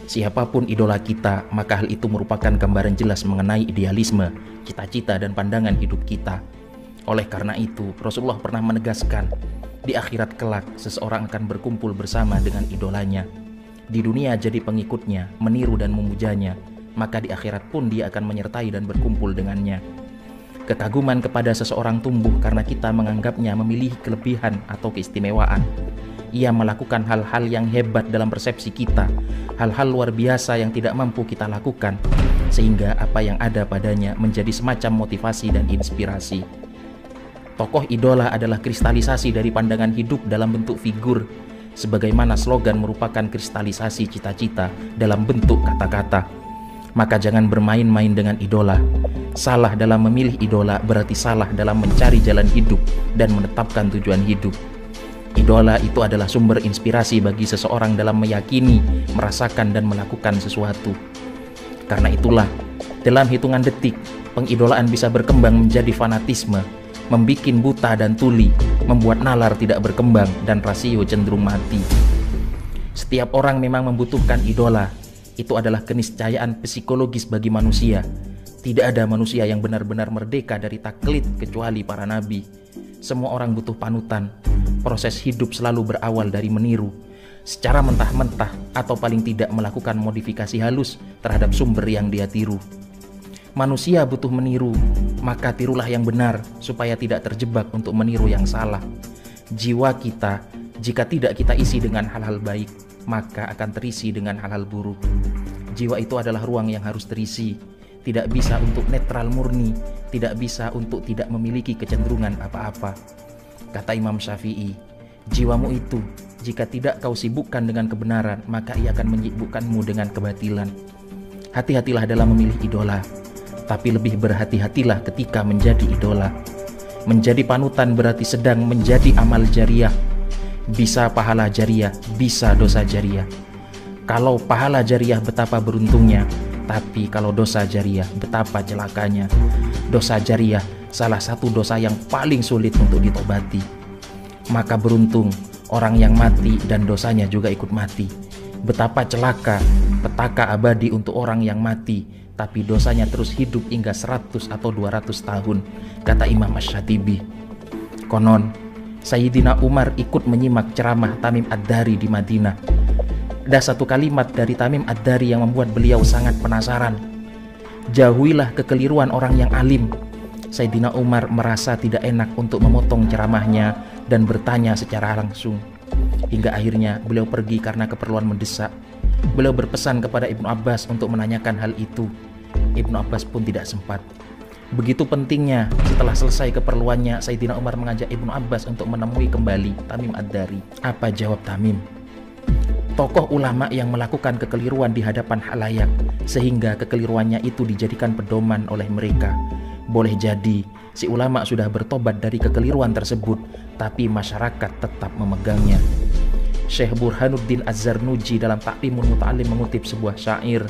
Siapapun idola kita, maka hal itu merupakan gambaran jelas mengenai idealisme, cita-cita dan pandangan hidup kita. Oleh karena itu, Rasulullah pernah menegaskan, di akhirat kelak seseorang akan berkumpul bersama dengan idolanya. Di dunia jadi pengikutnya, meniru dan memujanya, maka di akhirat pun dia akan menyertai dan berkumpul dengannya. Kekaguman kepada seseorang tumbuh karena kita menganggapnya memiliki kelebihan atau keistimewaan. Ia melakukan hal-hal yang hebat dalam persepsi kita, hal-hal luar biasa yang tidak mampu kita lakukan, sehingga apa yang ada padanya menjadi semacam motivasi dan inspirasi. Tokoh idola adalah kristalisasi dari pandangan hidup dalam bentuk figur, sebagaimana slogan merupakan kristalisasi cita-cita dalam bentuk kata-kata. Maka jangan bermain-main dengan idola. Salah dalam memilih idola berarti salah dalam mencari jalan hidup dan menetapkan tujuan hidup. Idola itu adalah sumber inspirasi bagi seseorang dalam meyakini, merasakan dan melakukan sesuatu. Karena itulah, dalam hitungan detik, pengidolaan bisa berkembang menjadi fanatisme, membuat buta dan tuli, membuat nalar tidak berkembang dan rasio cenderung mati. Setiap orang memang membutuhkan idola. Itu adalah keniscayaan psikologis bagi manusia. Tidak ada manusia yang benar-benar merdeka dari taklid kecuali para nabi. Semua orang butuh panutan. Proses hidup selalu berawal dari meniru, secara mentah-mentah atau paling tidak melakukan modifikasi halus terhadap sumber yang dia tiru. Manusia butuh meniru, maka tirulah yang benar supaya tidak terjebak untuk meniru yang salah. Jiwa kita, jika tidak kita isi dengan hal-hal baik, maka akan terisi dengan hal-hal buruk. Jiwa itu adalah ruang yang harus terisi, tidak bisa untuk netral murni, tidak bisa untuk tidak memiliki kecenderungan apa-apa. Kata Imam Syafi'i, jiwamu itu jika tidak kau sibukkan dengan kebenaran, maka ia akan menyibukkanmu dengan kebatilan. Hati-hatilah dalam memilih idola, tapi lebih berhati-hatilah ketika menjadi idola. Menjadi panutan berarti sedang menjadi amal jariah. Bisa pahala jariah, bisa dosa jariah. Kalau pahala jariah betapa beruntungnya, tapi kalau dosa jariah betapa celakanya. Dosa jariah salah satu dosa yang paling sulit untuk ditobati. Maka beruntung orang yang mati dan dosanya juga ikut mati. Betapa celaka, petaka abadi untuk orang yang mati, tapi dosanya terus hidup hingga 100 atau 200 tahun, kata Imam Asy-Syatibi. Konon, Sayyidina Umar ikut menyimak ceramah Tamim Ad-Dari di Madinah. Ada satu kalimat dari Tamim Ad-Dari yang membuat beliau sangat penasaran. Jauhilah kekeliruan orang yang alim. Sayyidina Umar merasa tidak enak untuk memotong ceramahnya dan bertanya secara langsung. Hingga akhirnya beliau pergi karena keperluan mendesak. Beliau berpesan kepada Ibnu Abbas untuk menanyakan hal itu. Ibnu Abbas pun tidak sempat. Begitu pentingnya, setelah selesai keperluannya, Sayyidina Umar mengajak Ibnu Abbas untuk menemui kembali Tamim Ad-Dari. Apa jawab Tamim? Tokoh ulama yang melakukan kekeliruan di hadapan halayak, sehingga kekeliruannya itu dijadikan pedoman oleh mereka. Boleh jadi si ulama sudah bertobat dari kekeliruan tersebut, tapi masyarakat tetap memegangnya. Syekh Burhanuddin Az-Zarnuji dalam Ta'limul Muta'allim mengutip sebuah syair,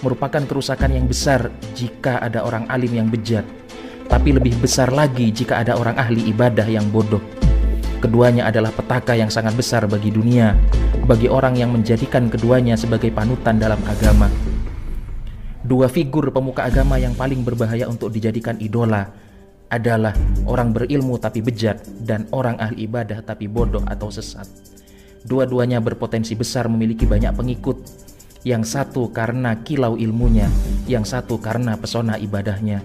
merupakan kerusakan yang besar jika ada orang alim yang bejat, tapi lebih besar lagi jika ada orang ahli ibadah yang bodoh. Keduanya adalah petaka yang sangat besar bagi dunia, bagi orang yang menjadikan keduanya sebagai panutan dalam agama. Dua figur pemuka agama yang paling berbahaya untuk dijadikan idola adalah orang berilmu tapi bejat dan orang ahli ibadah tapi bodoh atau sesat. Dua-duanya berpotensi besar memiliki banyak pengikut. Yang satu karena kilau ilmunya, yang satu karena pesona ibadahnya.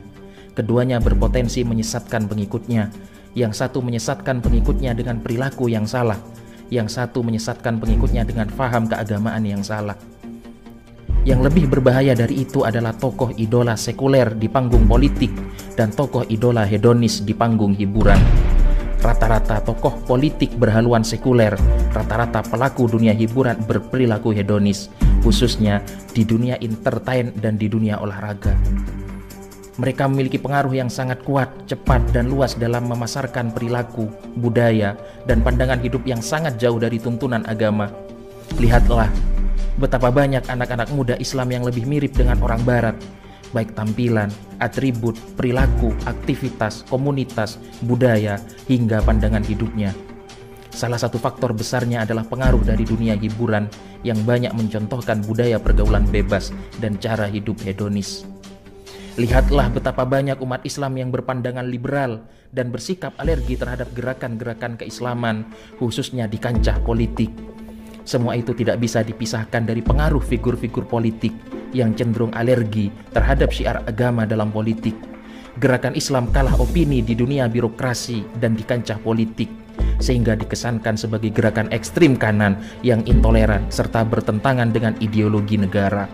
Keduanya berpotensi menyesatkan pengikutnya. Yang satu menyesatkan pengikutnya dengan perilaku yang salah, yang satu menyesatkan pengikutnya dengan faham keagamaan yang salah. Yang lebih berbahaya dari itu adalah tokoh idola sekuler di panggung politik dan tokoh idola hedonis di panggung hiburan. Rata-rata tokoh politik berhaluan sekuler, rata-rata pelaku dunia hiburan berperilaku hedonis, khususnya di dunia entertain dan di dunia olahraga. Mereka memiliki pengaruh yang sangat kuat, cepat, dan luas dalam memasarkan perilaku, budaya, dan pandangan hidup yang sangat jauh dari tuntunan agama. Lihatlah betapa banyak anak-anak muda Islam yang lebih mirip dengan orang Barat, baik tampilan, atribut, perilaku, aktivitas, komunitas, budaya, hingga pandangan hidupnya. Salah satu faktor besarnya adalah pengaruh dari dunia hiburan yang banyak mencontohkan budaya pergaulan bebas dan cara hidup hedonis. Lihatlah betapa banyak umat Islam yang berpandangan liberal dan bersikap alergi terhadap gerakan-gerakan keislaman, khususnya di kancah politik. Semua itu tidak bisa dipisahkan dari pengaruh figur-figur politik yang cenderung alergi terhadap syiar agama dalam politik. Gerakan Islam kalah opini di dunia birokrasi dan di kancah politik, sehingga dikesankan sebagai gerakan ekstrim kanan yang intoleran serta bertentangan dengan ideologi negara.